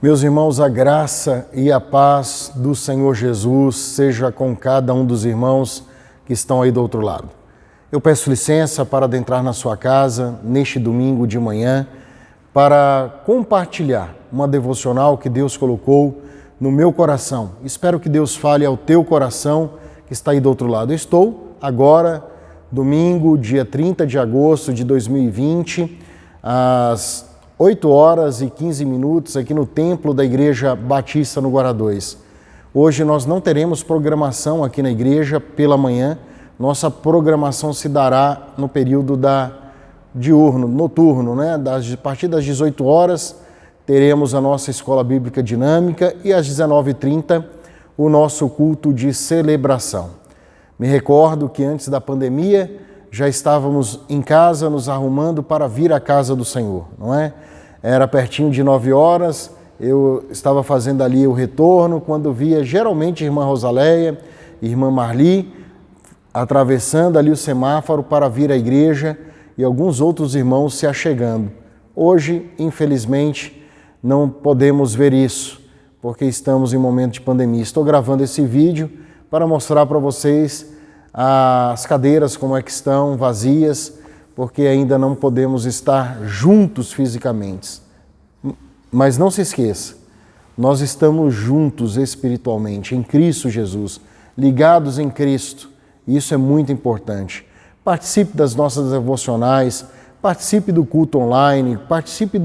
Meus irmãos, a graça e a paz do Senhor Jesus seja com cada um dos irmãos que estão aí do outro lado. Eu peço licença para adentrar na sua casa neste domingo de manhã para compartilhar uma devocional que Deus colocou no meu coração. Espero que Deus fale ao teu coração que está aí do outro lado. Eu estou agora, domingo, dia 30 de agosto de 2020, às 8 horas e 15 minutos aqui no templo da Igreja Batista no Guará 2. Hoje nós não teremos programação aqui na igreja pela manhã. Nossa programação se dará no período noturno, né? A partir das 18 horas teremos a nossa escola bíblica dinâmica e às 19h30 o nosso culto de celebração. Me recordo que antes da pandemia já estávamos em casa nos arrumando para vir à casa do Senhor, não é? Era pertinho de 9 horas, eu estava fazendo ali o retorno, quando via geralmente a irmã Rosaléia, irmã Marli, atravessando ali o semáforo para vir à igreja e alguns outros irmãos se achegando. Hoje, infelizmente, não podemos ver isso, porque estamos em momento de pandemia. Estou gravando esse vídeo para mostrar para vocês as cadeiras como é que estão, vazias, porque ainda não podemos estar juntos fisicamente. Mas não se esqueça, nós estamos juntos espiritualmente, em Cristo Jesus, ligados em Cristo. Isso é muito importante. Participe das nossas devocionais, participe do culto online, participe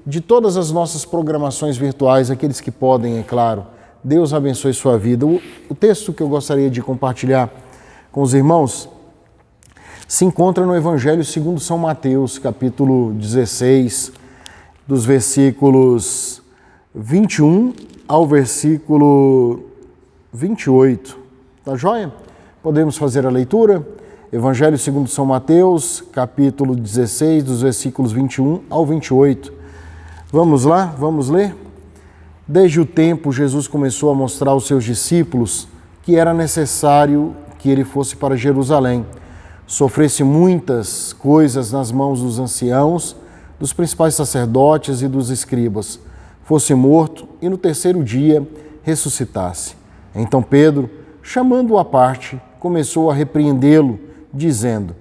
de todas as nossas programações virtuais, aqueles que podem, é claro. Deus abençoe sua vida. O texto que eu gostaria de compartilhar com os irmãos se encontra no Evangelho segundo São Mateus, capítulo 16, dos versículos 21 ao versículo 28. Tá joia? Podemos fazer a leitura? Evangelho segundo São Mateus, capítulo 16, dos versículos 21 ao 28. Vamos lá? Vamos ler? Desde o tempo, Jesus começou a mostrar aos seus discípulos que era necessário que ele fosse para Jerusalém, sofresse muitas coisas nas mãos dos anciãos, dos principais sacerdotes e dos escribas, fosse morto e no terceiro dia ressuscitasse. Então Pedro, chamando-o à parte, começou a repreendê-lo, dizendo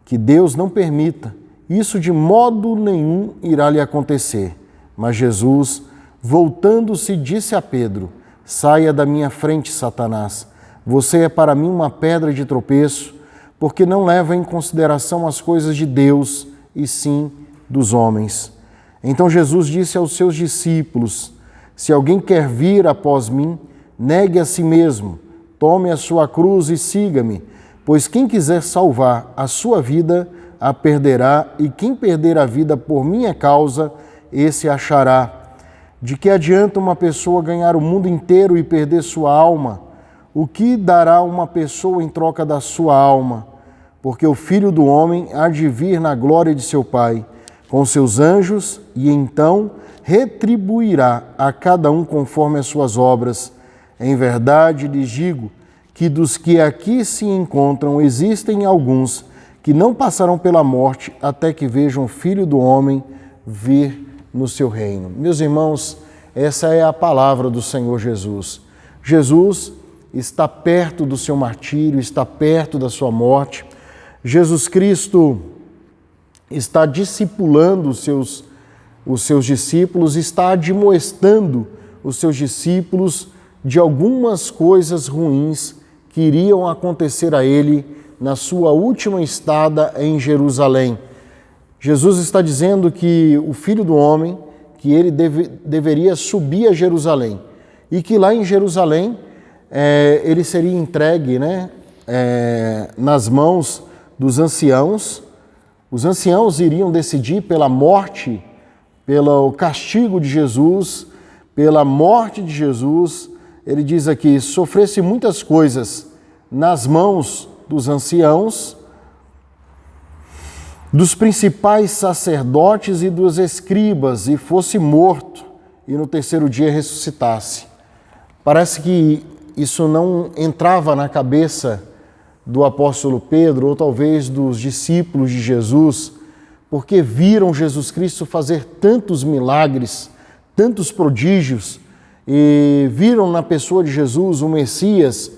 que Deus não permita, isso de modo nenhum irá lhe acontecer. Mas Jesus, voltando-se, disse a Pedro: saia da minha frente, Satanás, você é para mim uma pedra de tropeço, porque não leva em consideração as coisas de Deus, e sim dos homens. Então Jesus disse aos seus discípulos: se alguém quer vir após mim, negue a si mesmo, tome a sua cruz e siga-me, pois quem quiser salvar a sua vida, a perderá, e quem perder a vida por minha causa, esse a achará. De que adianta uma pessoa ganhar o mundo inteiro e perder sua alma? O que dará uma pessoa em troca da sua alma? Porque o Filho do Homem há de vir na glória de seu Pai, com seus anjos, e então retribuirá a cada um conforme as suas obras. Em verdade lhes digo que dos que aqui se encontram existem alguns que não passarão pela morte até que vejam o Filho do Homem vir no seu reino. Meus irmãos, essa é a palavra do Senhor Jesus. Jesus está perto do seu martírio, está perto da sua morte. Jesus Cristo está discipulando os seus discípulos, está admoestando os seus discípulos de algumas coisas ruins que iriam acontecer a ele na sua última estada em Jerusalém. Jesus está dizendo que o Filho do Homem, que ele deveria subir a Jerusalém e que lá em Jerusalém ele seria entregue, nas mãos dos anciãos. Os anciãos iriam decidir pela morte, pelo castigo de Jesus, pela morte de Jesus. Ele diz aqui: sofresse muitas coisas nas mãos dos anciãos, dos principais sacerdotes e dos escribas, e fosse morto, e no terceiro dia ressuscitasse. Parece que isso não entrava na cabeça do apóstolo Pedro, ou talvez dos discípulos de Jesus, porque viram Jesus Cristo fazer tantos milagres, tantos prodígios e viram na pessoa de Jesus o Messias,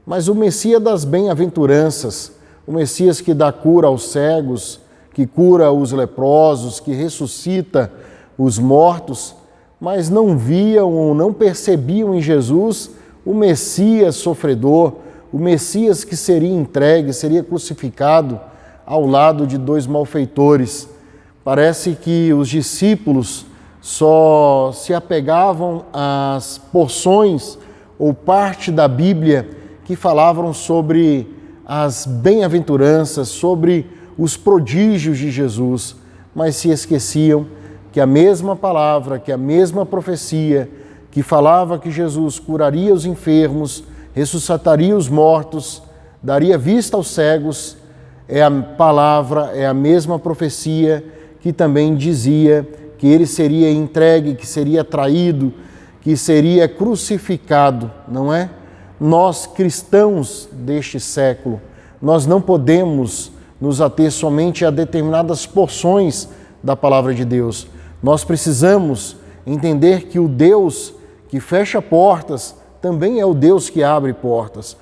mas o Messias das bem-aventuranças, o Messias que dá cura aos cegos, que cura os leprosos, que ressuscita os mortos, mas não viam ou não percebiam em Jesus o Messias sofredor, o Messias que seria entregue, seria crucificado ao lado de dois malfeitores. Parece que os discípulos só se apegavam às porções ou parte da Bíblia que falavam sobre as bem-aventuranças, sobre os prodígios de Jesus, mas se esqueciam que a mesma palavra, que a mesma profecia que falava que Jesus curaria os enfermos, ressuscitaria os mortos, daria vista aos cegos, é a palavra, é a mesma profecia que também dizia que ele seria entregue, que seria traído, que seria crucificado, não é? Nós, cristãos deste século, nós não podemos nos ater somente a determinadas porções da palavra de Deus. Nós precisamos entender que o Deus que fecha portas também é o Deus que abre portas.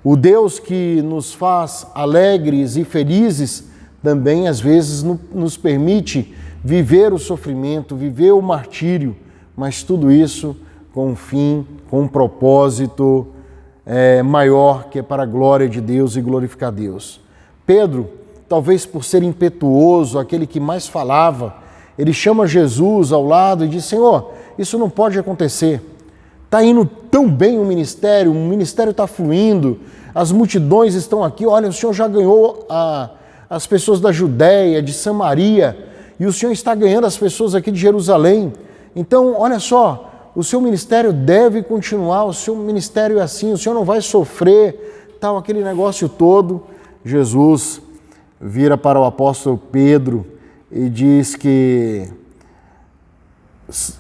O Deus que nos faz alegres e felizes também, às vezes, nos permite viver o sofrimento, viver o martírio, mas tudo isso com um fim, com um propósito maior, que é para a glória de Deus e glorificar Deus. Pedro, talvez por ser impetuoso, aquele que mais falava, ele chama Jesus ao lado e diz: Senhor, isso não pode acontecer. Está indo tão bem o ministério está fluindo, as multidões estão aqui, olha, o Senhor já ganhou as pessoas da Judéia, de Samaria, e o Senhor está ganhando as pessoas aqui de Jerusalém. Então, olha só, o seu ministério deve continuar, o seu ministério é assim, o Senhor não vai sofrer, tal, aquele negócio todo. Jesus vira para o apóstolo Pedro e diz que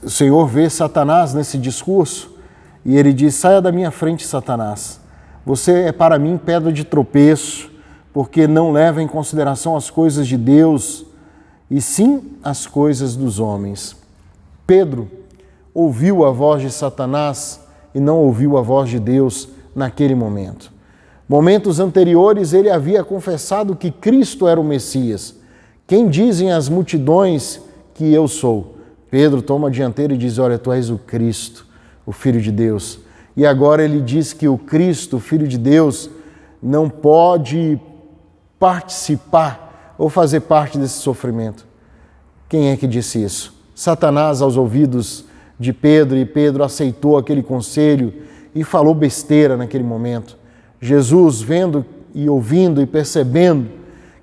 o Senhor vê Satanás nesse discurso, e ele diz: saia da minha frente, Satanás. Você é para mim pedra de tropeço, porque não leva em consideração as coisas de Deus, e sim as coisas dos homens. Pedro ouviu a voz de Satanás e não ouviu a voz de Deus naquele momento. Momentos anteriores ele havia confessado que Cristo era o Messias. Quem dizem as multidões que eu sou? Pedro toma a dianteira e diz: olha, tu és o Cristo, o Filho de Deus. E agora ele diz que o Cristo, o Filho de Deus, não pode participar ou fazer parte desse sofrimento. Quem é que disse isso? Satanás aos ouvidos de Pedro, e Pedro aceitou aquele conselho e falou besteira naquele momento. Jesus, vendo e ouvindo e percebendo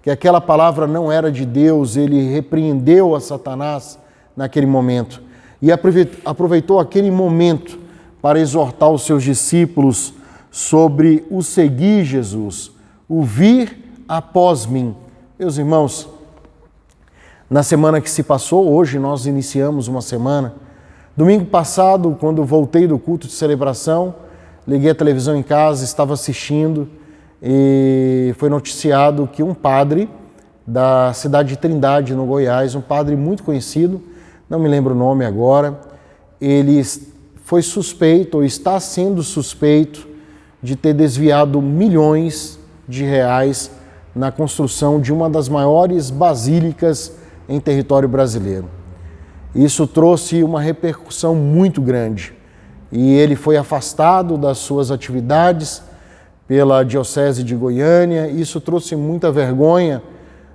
que aquela palavra não era de Deus, ele repreendeu a Satanás naquele momento e aproveitou aquele momento para exortar os seus discípulos sobre o seguir Jesus, o vir após mim. Meus irmãos, na semana que se passou, hoje nós iniciamos uma semana. Domingo passado, quando voltei do culto de celebração, liguei a televisão em casa, estava assistindo e foi noticiado que um padre da cidade de Trindade, no Goiás, um padre muito conhecido, não me lembro o nome agora, ele foi suspeito ou está sendo suspeito de ter desviado milhões de reais na construção de uma das maiores basílicas em território brasileiro. Isso trouxe uma repercussão muito grande e ele foi afastado das suas atividades pela Diocese de Goiânia. Isso trouxe muita vergonha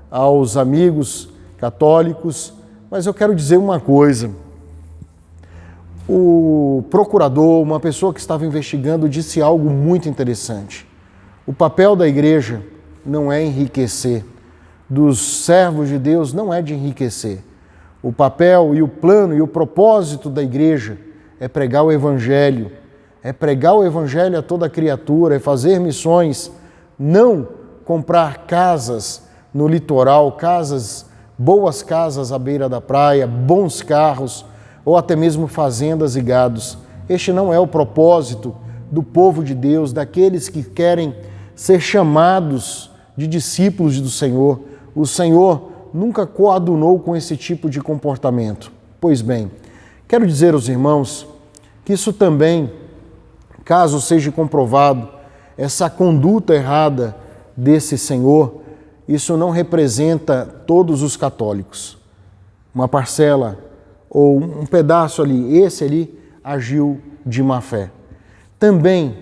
aos amigos católicos, mas eu quero dizer uma coisa. O procurador, uma pessoa que estava investigando, disse algo muito interessante. O papel da igreja não é enriquecer, dos servos de Deus não é de enriquecer. O papel e o plano e o propósito da igreja é pregar o Evangelho, é pregar o Evangelho a toda criatura, é fazer missões, não comprar casas no litoral, boas casas à beira da praia, bons carros ou até mesmo fazendas e gados. Este não é o propósito do povo de Deus, daqueles que querem ser chamados de discípulos do Senhor. O Senhor nunca coadunou com esse tipo de comportamento. Pois bem, Quero dizer aos irmãos que isso também, caso seja comprovado, essa conduta errada desse senhor, isso não representa todos os católicos. Uma parcela ou um pedaço ali, esse ali agiu de má fé. Também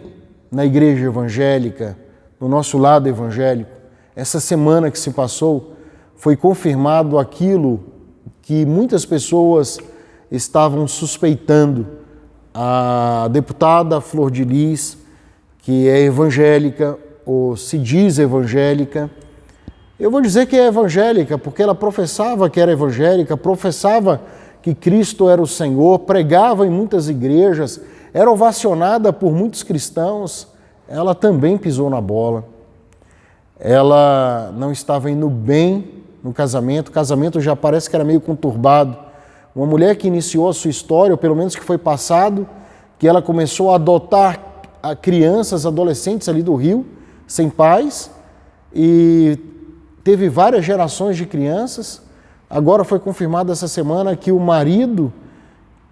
na igreja evangélica, no nosso lado evangélico, essa semana que se passou, foi confirmado aquilo que muitas pessoas estavam suspeitando. A deputada Flor de Lis, que é evangélica, ou se diz evangélica, eu vou dizer que é evangélica, porque ela professava que era evangélica, professava que Cristo era o Senhor, pregava em muitas igrejas, era ovacionada por muitos cristãos, ela também pisou na bola. Ela não estava indo bem no casamento, o casamento já parece que era meio conturbado. Uma mulher que iniciou a sua história, ou pelo menos que foi passado, que ela começou a adotar crianças, adolescentes ali do Rio, sem pais, e teve várias gerações de crianças. Agora foi confirmado essa semana que o marido,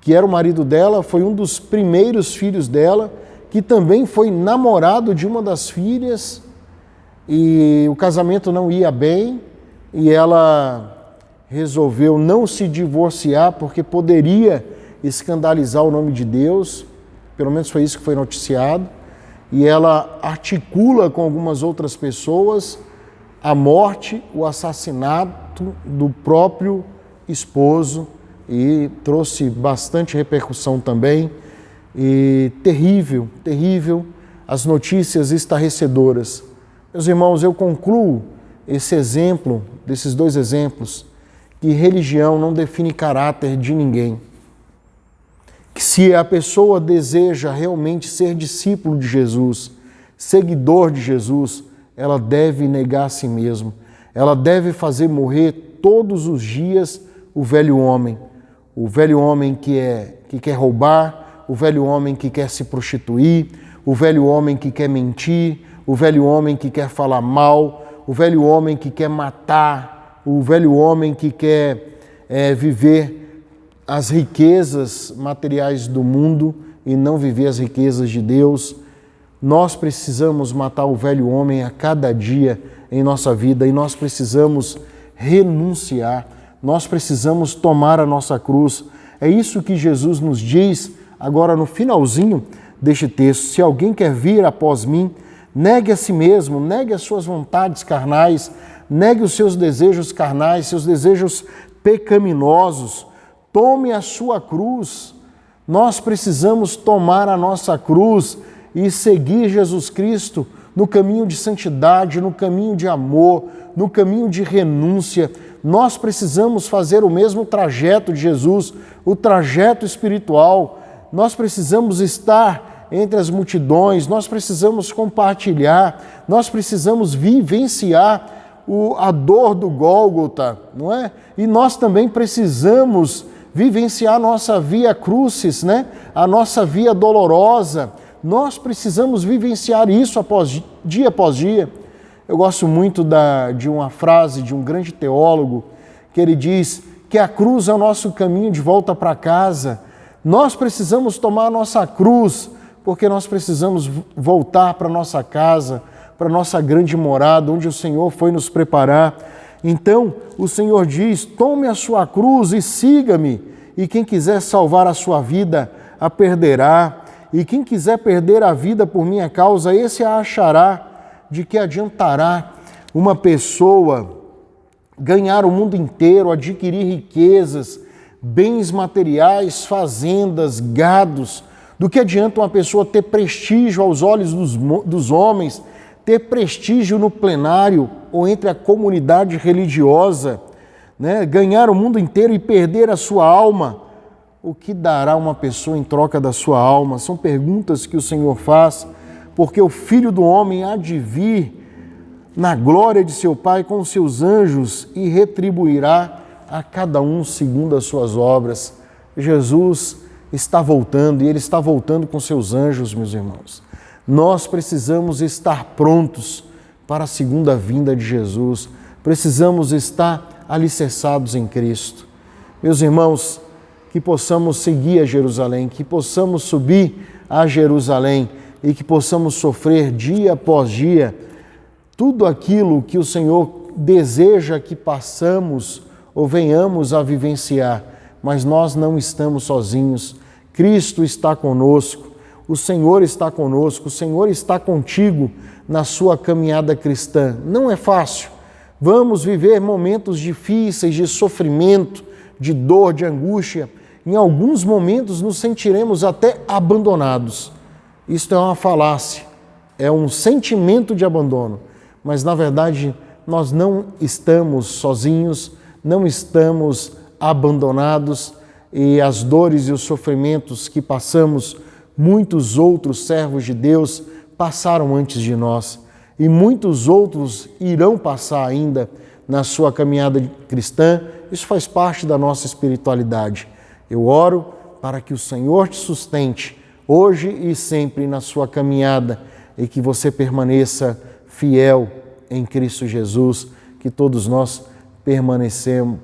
que era o marido dela, foi um dos primeiros filhos dela, que também foi namorado de uma das filhas, e o casamento não ia bem, e ela resolveu não se divorciar porque poderia escandalizar o nome de Deus, pelo menos foi isso que foi noticiado, e ela articula com algumas outras pessoas a morte, o assassinato do próprio esposo, e trouxe bastante repercussão também, e terrível, terrível, as notícias estarrecedoras. Meus irmãos, eu concluo esse exemplo, desses dois exemplos, que religião não define caráter de ninguém. Que se a pessoa deseja realmente ser discípulo de Jesus, seguidor de Jesus, ela deve negar a si mesma. Ela deve fazer morrer todos os dias o velho homem. O velho homem que quer roubar, o velho homem que quer se prostituir, o velho homem que quer mentir, o velho homem que quer falar mal, o velho homem que quer matar, o velho homem que quer viver as riquezas materiais do mundo e não viver as riquezas de Deus. Nós precisamos matar o velho homem a cada dia em nossa vida e nós precisamos renunciar, nós precisamos tomar a nossa cruz. É isso que Jesus nos diz agora no finalzinho deste texto. Se alguém quer vir após mim, negue a si mesmo, negue as suas vontades carnais, negue os seus desejos carnais, seus desejos pecaminosos, tome a sua cruz. Nós precisamos tomar a nossa cruz e seguir Jesus Cristo no caminho de santidade, no caminho de amor, no caminho de renúncia. Nós precisamos fazer o mesmo trajeto de Jesus, o trajeto espiritual. Nós precisamos estar entre as multidões, nós precisamos compartilhar, nós precisamos vivenciar a dor do Gólgota, não é? E nós também precisamos vivenciar a nossa via crucis, né? A nossa via dolorosa. Nós precisamos vivenciar isso dia após dia. Eu gosto muito de uma frase de um grande teólogo, que ele diz que a cruz é o nosso caminho de volta para casa. Nós precisamos tomar a nossa cruz, porque nós precisamos voltar para a nossa casa, para a nossa grande morada, onde o Senhor foi nos preparar. Então, o Senhor diz, tome a sua cruz e siga-me, e quem quiser salvar a sua vida, a perderá, e quem quiser perder a vida por minha causa, esse a achará. De que adiantará uma pessoa ganhar o mundo inteiro, adquirir riquezas, bens materiais, fazendas, gados? Do que adianta uma pessoa ter prestígio aos olhos dos homens, ter prestígio no plenário ou entre a comunidade religiosa, né? Ganhar o mundo inteiro e perder a sua alma? O que dará uma pessoa em troca da sua alma? São perguntas que o Senhor faz, porque o Filho do Homem há de vir na glória de seu Pai com os seus anjos e retribuirá a cada um segundo as suas obras. Jesus está voltando e Ele está voltando com seus anjos, meus irmãos. Nós precisamos estar prontos para a segunda vinda de Jesus. Precisamos estar alicerçados em Cristo. Meus irmãos, que possamos seguir a Jerusalém, que possamos subir a Jerusalém e que possamos sofrer dia após dia tudo aquilo que o Senhor deseja que passamos ou venhamos a vivenciar, mas nós não estamos sozinhos. Cristo está conosco, o Senhor está conosco, o Senhor está contigo na sua caminhada cristã. Não é fácil. Vamos viver momentos difíceis de sofrimento, de dor, de angústia. Em alguns momentos nos sentiremos até abandonados. Isto é uma falácia, é um sentimento de abandono, mas na verdade nós não estamos sozinhos, não estamos abandonados, e as dores e os sofrimentos que passamos, muitos outros servos de Deus passaram antes de nós, e muitos outros irão passar ainda na sua caminhada cristã. Isso faz parte da nossa espiritualidade. Eu oro para que o Senhor te sustente hoje e sempre na sua caminhada e que você permaneça fiel em Cristo Jesus, que todos nós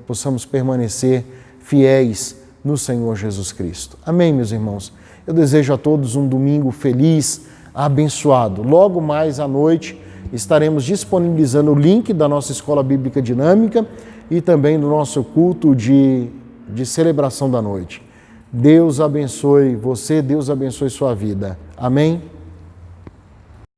possamos permanecer fiéis no Senhor Jesus Cristo. Amém, meus irmãos? Eu desejo a todos um domingo feliz, abençoado. Logo mais à noite estaremos disponibilizando o link da nossa Escola Bíblica Dinâmica e também do nosso culto de celebração da noite. Deus abençoe você, Deus abençoe sua vida. Amém?